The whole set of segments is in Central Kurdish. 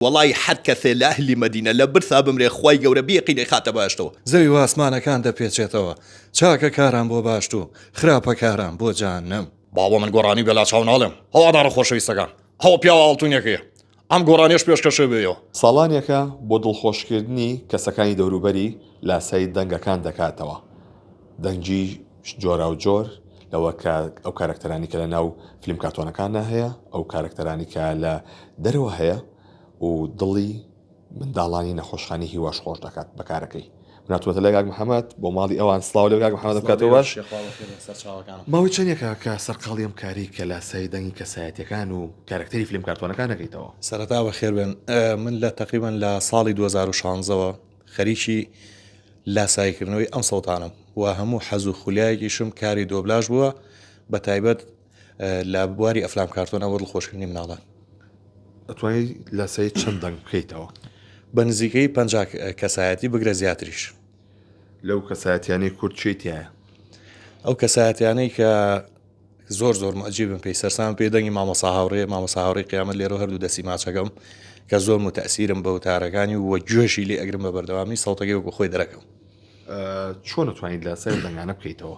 وڵی حەد کەسێ لە ئەهلی مەدینە لە برسا بمرێ خی گەورە بیقینەی خاتە باشتەوە. زەوی واسمانەکان دەپێچێتەوە، چاکە کاران بۆ باشتو، خراپە کاران بۆ جانم. باوە من گۆڕانی بێلا چاو ناڵێم، هەوادارە خۆشەویستەکان، هەوە پیاوە ئاڵتونیەکەیە، ئەم گۆڕانیش پێشکەشە بێەوە. ساڵانێکە بۆ دڵخۆشکردنی کەسەکانی دەوروبەری لاسای دەنگەکان دەکاتەوە. دەنگی جۆرا و جۆر لەوە کە ئەو کارکتەرانی کە لە ناو فیلم کارتۆنەکانە هەیە، ئەو کارکتەرانی کە لە دەرەوە هەیە و دڵی منداڵانی نەخۆشخانی هیواش خۆش دەکات بەکارەکەی. ناتوەتە لە کاک محەممەد بۆ ماڵی ئەوان سڵاو لە کاک محەممەد بکاتەوە باش. ماوەی چەندێکە کە سەرقاڵی ئەم کاری کە لاسای دەنگی کەسایەتیەکان و کارکتەری فیلم کارتۆنەکان دەکەیتەوە. سەرەتا بەخێر بێن، من لە تقریبان لە ساڵی 2016ەوە خەریکی لاسایکردنەوەی ئەم سەوتانم و هەموو حەز و خولیایەکیشم کاری دۆبلاژ بووە، بە تایبەت لە بواری ئەفلام کارتۆنەوە دڵخۆشکردنی مناڵان. ئەتوانیت لاسایی چەند دەنگ بکەیتەوە؟ بە نزیکەی 50 کەسایەتی بگرە زیاتریش. لەو کەسایەتیانەی کورد چیتیایە؟ ئەو کەسایەتیانەی کە زۆر مەجیبم پێی سەرسان پێ دەنگی مامۆسا هاوڕێی قیامەت لێرە هەردوو دەسی ماچەکەم کە زۆر متەئسیرم بە وتارەکانی وە گوێژی لێ ئەگرم بە بەردەوامی سەڵتەکەی وەکو خۆی دەرەکەم. چۆن نتوانیت لاسای دەنگانە بکەیتەوە؟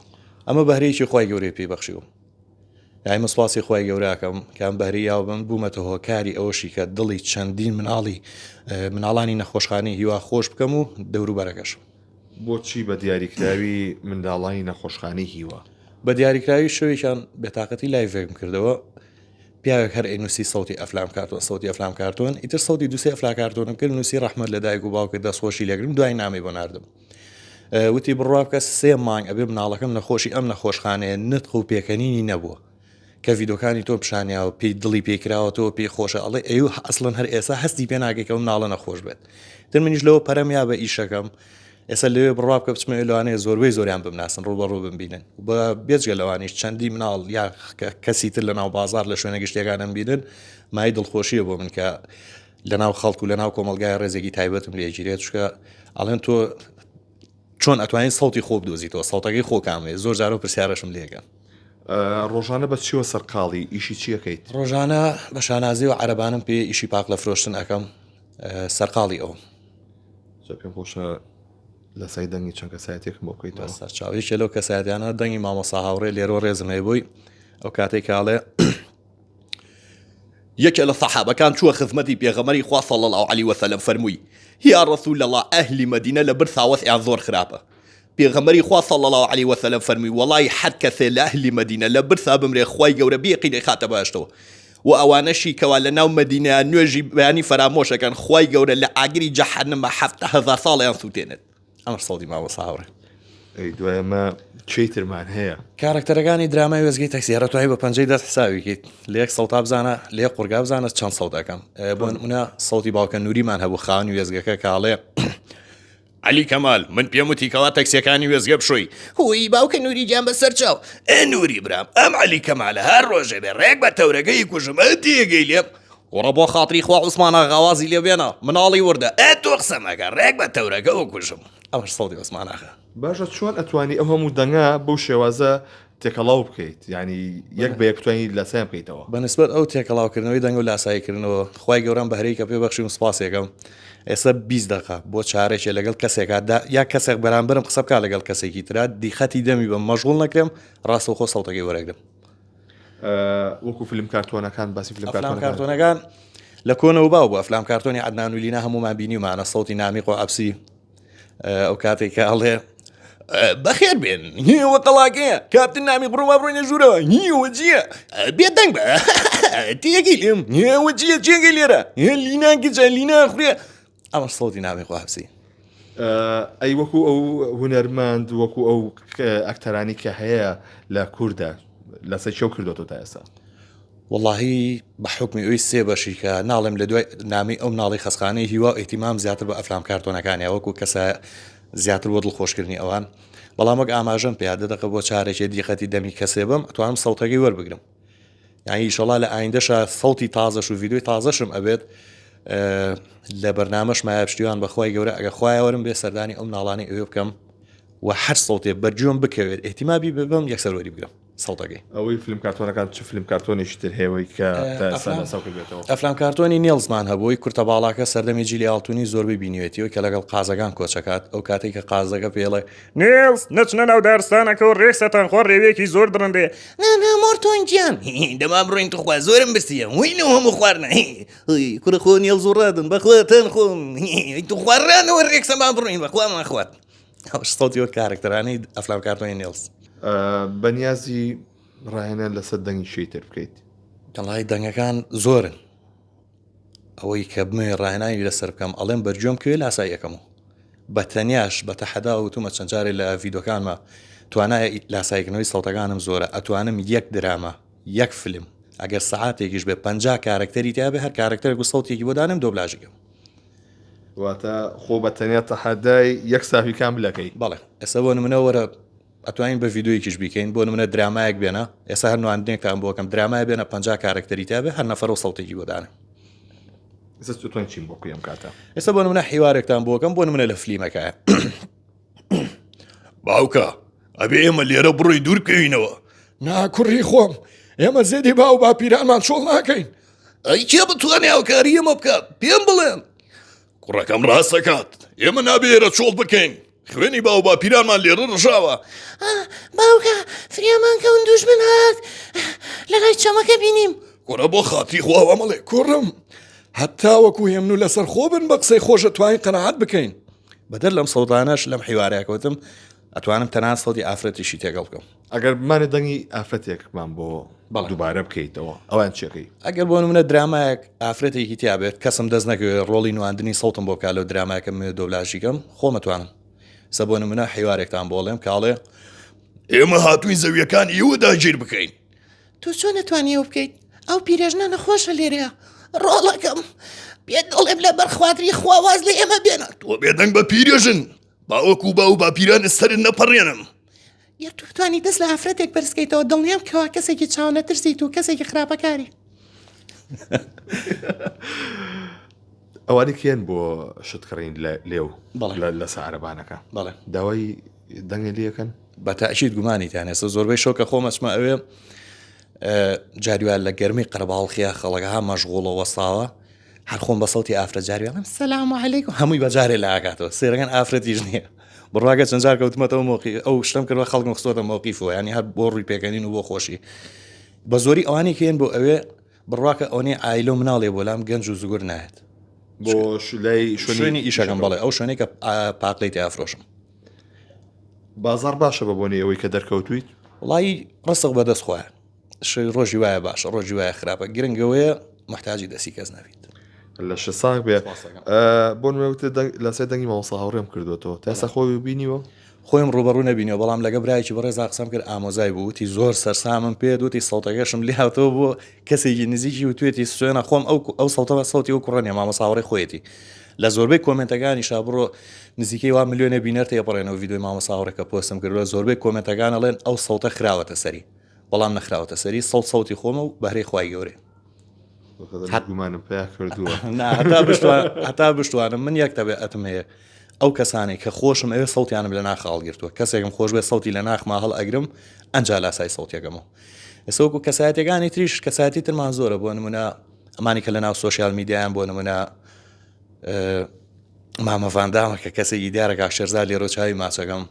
ئەمە بەهرەیەکی خی گەورەی پێی بەخشیوم، یای مسپاسی خی گەوراکەم کام بەهری یاو بم بوومەتە هۆکاری ئەوەشی کە دڵی چەندین مناڵانی نەخۆشخانی هیوا خۆش بکەم و دەوروبەرەکەشم. بۆچی بە دیاریکراوی منداڵانی نەخۆشخانی هیوا؟ بە دیاریکراوی شەوێکیان بێتاقەتی لایڤێکم کردەوە، پیاوێک هەر ئەینوسی سەوتی ئەفلام کارتۆن، سەوتی ئەفلام کارتۆن، ئیتر سەوتی دووسێ ئەفلا کارتۆنم کرد، نووسی ڕەحمەت لە دایک و باوکە دەستخۆشی لێگرم، دوای نامی بۆ ناردم. وتی بڕوا بکە 3 مانگ ئەبێ مناڵەکەم نەخۆشی ئەم نەخۆشخانەیە نتخ و پێکەنینی نەبووە کە ڤیدۆکانی تۆ پیشانیاوە پێی دڵی پێکراوەتەوە پێی خۆشە ئەڵێ ئەو ئەسڵەن هەر ئێستا هەستی پێ ناکەی کە مناڵە نەخۆش بێت. تر منیش لەوە پەرەم یا بە ئیشەکەم ئێستا لەوێ بڕوا بکە بچمە لەوانەیە زۆریان بمناسن ڕوبەڕوو بمبینن بە بێجگە لەوانیش چەندی مناڵ یا کەسی تر لە ناو بازار لە شوێنە گشتیەکانم بینن مای دڵخۆشیە بۆ من کە لە ناو خەڵک و لە ناو کۆمەلگای ڕێزێکی تایبەتم لێگیرێت چکە ئەڵێن تۆ چۆن ئەتوانین سەوتی خۆ بدۆزیتەوە، سەوتەکەی خۆ کامێ. زۆر جارە پرسیارەشم لێگەن. ڕۆژانە بە چیوە سەرقاڵی ئیشی چیەکەیت؟ ڕۆژانە بە شانازی و عەرەبانم پێ ئیشی پاک لە فرۆشتن ئەەکەم، سەرقاڵی ئەوم. پێم خۆشە لەسای دەنگی چەند کەسایەتێکم بۆ بکەیتەوە. سەرچاویشە لەو کەسایەتیانە دەنگی مامۆسا هاوڕێ لێرۆ ڕێزم هەیەبووی ئەو کاتێک کاڵێ یەکێ لە سەحابەکان چووە خزمەتی پێغەمبەری خوا صلی الله علیه وسلم فەرمووی یا ڕەسوول الله ئەهلی مەدینە لە برسا وەسعیان زۆر خراپە. پێغەمبەری خوا صلی الله علیه وسلم فەرمووی وڵی حەد کەسێ لە ئەهلی مەدینە لە برسا بمرێ خی گەورە بیقینەی خاتە باشتەوە و ئەوانەشی کەوا لە ناو مەدینە نوێژی بەیانی فەرامۆشەکەن خی گەورە لە ئاگری جەحەنەمە 700,000 ساڵیان سووتێنێت. ئەمە سەڵی مامۆسا هاوڕێ. دوایەمە چیترمان هەیە؟ کارکتەرەکانی درامای وەزگی تەکسیارە توای بە 50 دەست حساویکیت لە یەک سەوتا بزانە لە یەک قورگا بزانە چەند سەوت دەکەم. بۆ نمونە سەوتی باوکە نووریمان هەبوو خاوەنی وێزگەکە کاڵێ علی کەمال من پێم وتیکەوە تەکسیەکانی وێزگە بشۆی. هوی باوکە نووری گیان بەسەر چاو. نووری برام ئەم علی کەمالە هەر ڕۆژێ بێ ڕێک بە تەورەگەی کوژم تێگەی لێم وەڕە بۆ خاتری خوا عوسمانە غاوازی لێ بێنە مناڵی وردە تۆ قسەمەکە ڕێک بە تەورەگە و کوژم. ئەمەش سەڵی عوسماناخە. باشە چۆن ئەتوانی ئەو هەموو دەنگا بەو شێوازە تێکەڵاو بکەیت؟ ینی یەک بە یەکتوانی لاسایان بکەیتەوە؟ بەنسبەت ئەو تێکەڵاوکردنەوەی دەنگ و لاساییکردنەوە خی گەورم بەهرەی کە پێ بەخشی و سپاسێکم ئێستا 20 دقیقە بۆ چارێکێ لەگەڵ کەسێکدا یا کەسێک بەرامبرم قسە بکە لەگەڵ کەسێکی ترا دیخەتی دەمی بە مەژغوڵ نەکرێم ڕاستەوخۆ سەڵتەکەی وەرەگرم. وەکو فیلم کارتۆنەکان باسی فیلم کارتۆنەکان لە کۆنەوە باو بوو ئەفلام کارتۆنی عەدنان و لینا هەمومان بینیومانە سەوتی نامیق و عەبسی ئەو کاتێک کە ئەڵێ بەخێر بێن هیوە قەڵاکەیە کاپتن نامی بڕۆمە بڕۆینە ژوورەوە هیوە جیە بێت دەنگ بە تێگەی لێم هێوە جیە جێگەی لێرە لینا گجە لینا خوێ. ئەمە سەوتی نامیق و عەبسی. ئەی وەکو ئەو هونەرمەند وەکو ئەو ئەکتەرانی کە هەیە لە کووردە لەسەر چێو کردوەوە تا ئێستا؟ واللهی بە حکمی ئەوی 3 بەشی کە ناڵێم لە دوای نامی ئەو مناڵی خەسخانەی هیوا ئیتیمام زیاتر بە ئەفلام کارتۆنەکانی وەکو کەسە زیاتر بۆ دڵخۆشکردنی ئەوان بەڵام وەک ئاماژەم پێ دەدەقە بۆ چارێکی دیقەتی دەمی کەسێ بم ئەتوانم سەوتەکەی وەربگرم. یعنی ئیشەڵا لە ئایندەشە سەوتی تازەش و ڤیدۆی تازەشم ئەبێت لە بەرنامەش مایە پشتیوان بەخوای گەورە ئەگە خوایەوەرم بێ سەردانی ئەو مناڵانی ئەوێ بکەم و هەر سەوتێ بەرجۆم بکەوێت ئێتیمابی ببم یەکسەر وەری بگرم. سەڵتەکەی. ئەوەی فیلم کارتۆنەکان چ فیلم کارتۆنێکی تر هێوەی کە ساوکە بێتەوە. ئەفلام کارتۆنی نیلزمان هەبووی کورتە باڵاکە سەردەمی جیلی ئاڵتونی زۆربەی بینیوێتیەوە کە لەگەڵ قازەکان کۆچەکات ئەو کاتێک کە قازەکە پێڵێ نیلز نەچنە ناو دارستانەکە و ڕێکسەتان خۆ ڕێوێکی زۆر درەندێ. مۆرتۆنگیان دەما بڕین توخوا زۆرم برسیە وینەوە هەموو خواردنە کورە خۆ نیێڵ زۆڕادن بەخواتەن خۆم تو خوارانەوە ڕێکسەمان بڕین بەخوامان خوارد. سەوتیوە کارکتەرانی ئەفلام کارتۆنی نیلز. بەنیازی ڕاهێنە لەسەر دەنگی شەی تر بکەیت. دەڵی دەنگەکان زۆرن ئەوەی کە بمێ ڕاهێنانی لەسەر بکەم ئەڵێم بەرجۆم کوێ لاساییەکەمەوە بە تەنیاش بە تەحەدا وتومە چەند جارێک لە ڤیدۆکانمە توانای لاسایکردنەوەی سەڵتەکانم زۆرە ئەتوانم یەک درامە یەک فیلم ئەگەر سەعاتێکیش بێ 50 کارکتەری تیا بێ هەر کارکتەرێک و سەڵتێکی بۆدانم دۆبلاژەکەم. واتە خۆ بە تەنیا تەحەدای یەک ساوی کاملەکەی. بەڵێ ئێستا بۆ نمونە وەرە ئەتوانین بە ڤیددیویکیش بیکەین بۆ نمونە درامایەک بێنە ئێستا هەر نواندنێکتان بۆکەم درامای بێنە 50 کارکتەری تا بێ هەر نەفەر و سەڵتێکی بۆدانە. توانین چیم بۆ کوێم کاتە. ئێستا بۆ نمونە حیوارێکتان بۆکەم بۆ نمونە لە فلیمەکەیە. باوکە ئەبێ ئێمە لێرە بڕۆی دوور بکەوینەوە. ناکوڕی خۆم ئێمە زێدی باو با پیرانمان چۆڵ ناکەین. ئەی کێ بتوانێ ئەوکاری ئێمە بکات پێم بڵێن. کوڕەکەم ڕاستەکات ئێمە نابێرە چۆڵ بکەین. خوێنی باو با پیرانمان لێرە ڕژاوە. باوکە فریامان کەون دوژمن هات لەلای چەمەکە بینیم. کوڕە بۆ خاتی خواوە مەڵێ کوڕم هەتاوەکو هێمن و لەسەر خۆ بن بە قسەی خۆشە توانین قەنەعات بکەین. بەدەر لەم سەوتانەش لەم حیوارەکەوتم ئەتوانم تەنان سەڵتی ئافرەتیشی تێگەڵ بکەم. ئەگەر بمانە دەنگی ئافرەتێکمان بۆ دووبارە بکەیتەوە ئەوان چێکەی. ئەگەر بۆ نمونە درامایەک ئافرەتێکی تیابێت کەسم دەست نەکەوێت ڕۆڵی نواندنی سەڵتم بۆ کالۆ درامایەکەم دۆبلاژیکەم خۆمەتوانم سە بۆ نمونە حیوارێکتان بۆڵێم کاڵێ ئێمە هاتووین زەویەکان ئێوە داگیر بکەین. تو چۆن نەتوانی ئەو بکەیت ئەو پیرێژنە نەخۆشە لێرەیە ڕۆڵەکەم پێت دەڵێم لە بەرخواتری خواواز لە ئێمە بێنە تۆ بێدەنگ بە پیرێژن باوەکو باو با پیرانە سەرت نەپەڕێنم. یا تو توانی دەست لە ئافرەتێک بەرزکەیتەوە دڵنیام کەوا کەسێکی چاونە ترسیت و کەسێکی خراپەکاری. ئەوانی کێن بۆ شتکڕین لێو بەڵێ. لە سەعرەبانەکە بەڵێ داوای دەنگی لەکەن بە تاعشید گومانیتان ێستا زۆربەی شۆکە خۆمەچمە ئەوێ جاریوان لە گەرمی قەرباڵخیا خەڵکەها مەشغوڵە وەساوە هەر خۆم بە سەڵتی ئافرەت جاریوانم سەلام عەلەیکم هەمووی بەجارێ لە ئاکاتەوە سێرەکەن ئافرەتیش نییە بڕواگە چەند جار کەوتمەتەوە مۆقی ئەو شتم کردوە خەڵکم خستۆتە مۆقیفەوە ینی هەر بۆ ڕووی پێکەنین و بۆ خۆشی بە زۆری ئەوانی کێن بۆ ئەوێ بڕواکە ئەوەی ئایلۆ مناڵێ بۆ لام گەنج و زگور نایێت بۆ شولای شوێنی ئیشەکەم بەڵێ ئەو شوێنەی کە پاقلەی ئافرۆشم بازار باشە بە بۆنی ئەوەی کە دەرکەوتویت وڵی ڕستق بەدەست خۆیان ڕۆژی وایە باشە ڕۆژی وایە خراپە گرنگەوەیە محتاجی دەسی کەس نەبیت لە شساق بێ بۆ نوێوتە لە سێ دەنگی ماوەسا هاوڕێم کردوەوە تاسە خۆی بینیوە خۆیم ڕوبەڕوو نەبینەوە بەڵام لەگە برایکی بەڕێزا قسەم کرد ئامۆزای بووتی زۆر سەرسامم پێ دوتی سەڵتەکەشم لێ هاتەوە بۆ کەسێکی نزیکی و توێتی سوێنە خۆم ئەو سەڵتەوە سەوتی و کوڕێنێ مامەساوەڕی خۆیەتی لە زۆربەی کۆمنتەکانی شابڕۆ نزیکەی وا ملیۆنە بینەر تێپەڕێنەوە ڤیدۆی مامەساوەڕێکە پۆستم کردوە زۆربەی کۆمنتەکان ئەڵێن ئەو سەڵتە خراوەتە سەری بەڵام نەخراوەتە سەری سەڵتی خۆمە و بەهرەی خوای گەورێ گومانم پێ کردووە هەتا بشتوانم من یەک تەبێ ئەتم هەیە ئەو کەسانی کە خۆشم ئەوێ سەڵتیانم لە ناخاڵگرتووە کەسێکم خۆش بێ سەڵتی لە ناخما هەڵ ئەگرم ئەنجا لاسای سەڵتێکەمەوە ئێسەوەکو کەسایەتەکانی تریش کەسایەتی ترمان زۆرە بۆ نمونە ئەمانی کە لە ناو سۆشیال میدیایان بۆ نمونە مامەڤاندامە کە کەسێکی دیارەکە شێرزا لێرۆ چاوی ماچەکەم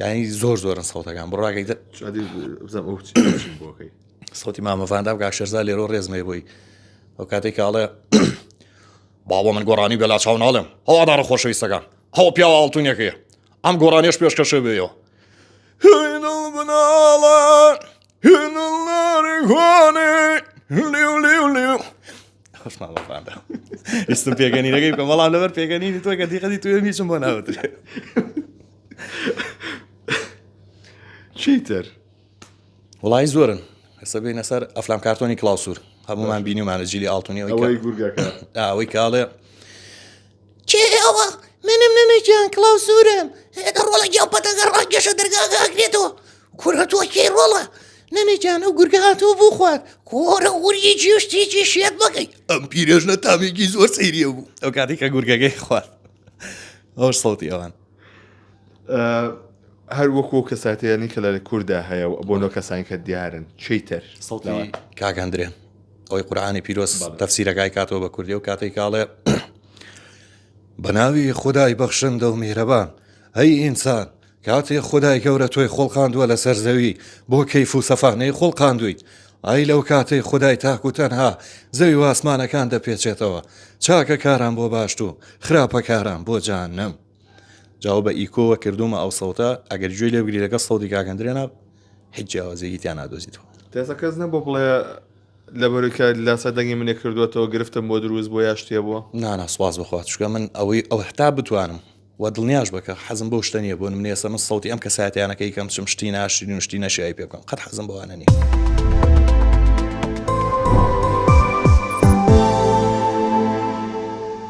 یانی زۆر زۆرن سەڵتەکان بڕاکەی بۆکەی سەڵتی مامەڤاندام کە شێرزا لێرۆ ڕێزمەی بووی ئەو کاتێک کاڵێ بابا من گۆڕانی بێلا چاو ناڵێم هەوادارە خۆشەویستەکان هەو پیاوە ئاڵتونیەکەیە ئەم گۆڕانیش پێشکەشە بێەوە هێنڵ بناڵە هێنڵاری خوانێ لیو لیو لیو خۆش مامەڤاندام ویستم پێکەنینەکەی بکەم بەڵام لەبەر پێکەنینی تۆ کە دیقەتی توێ میچم بۆ ناوترێ چیتر وڵی زۆرن ئێستا بینە سەر ئەفلام کارتۆنی کلااوسور هەمومان بینیمانە جیلی ئاڵتونی ئەوەی گورگەکە ئەوەی کاڵێ چێ ئەوە منم نەنەجیان کلااوسورم هێدە ڕۆڵە گیاپەتەگە ڕاگەشە دەرگاگاکرێتەوە کوڕەتوە کێ ڕۆڵە نەنەجان ئەو گورگە هاتووە بوو خوارد کۆرە وری جیشتێکی شێت بەکەی ئەم پیرێژنە تامێکی زۆر سەیریە بوو ئەو کاتی کە گورگەکەی خوارد ئەوش سەڵتی ئەوان هەر وەکو کەساتیانی کە لە کووردا هەیە و بۆ نۆ کەسانی کە دیارن چیتر سەڵتی کاگەندرێن ئەوەی قورآانی پیرۆز تەفسیرەکای کاتەوە بە کوردی و کاتێک کاڵێ بەناوی خدای بەخشندە و میهرەبان ئەی ئینسان کاتێک خدای گەورە تۆی خۆڵقاندووە لەسەر زەوی بۆ کەیف و سەفانەی خۆڵقاندوویت ئای لەو کاتەی خدای تاک و تەنها زەوی و ئاسمانەکان دەپێچێتەوە چاکە کاران بۆ باشت و خراپە کاران بۆ جانم جاو بە ئیکۆوە کردومە ئەو سەوتە ئەگەر گوێ لێ بگری لەگە سەودی کاگەندرێنە هیچ جیاوازیتیان نادۆزیتەوە تێسە کەس نە بۆ بڵێ لەبەرکە لاسە دەنگی منێ کردوێتەوە گرفتم بۆ دروست بۆ یاشتێ بووە نانا سواز بخوات چکە من ئەوەی ئەو هەتا بتوانم و دڵنیاش بکە حەزم بۆ شتە نیە بۆ نمونێ ئێستا من سەوتی ئەم کەساتیانەکەی کەم چم شتی ناشرین و شتی نەشایی پێ بکەم قەت حەزم بەوانە نییە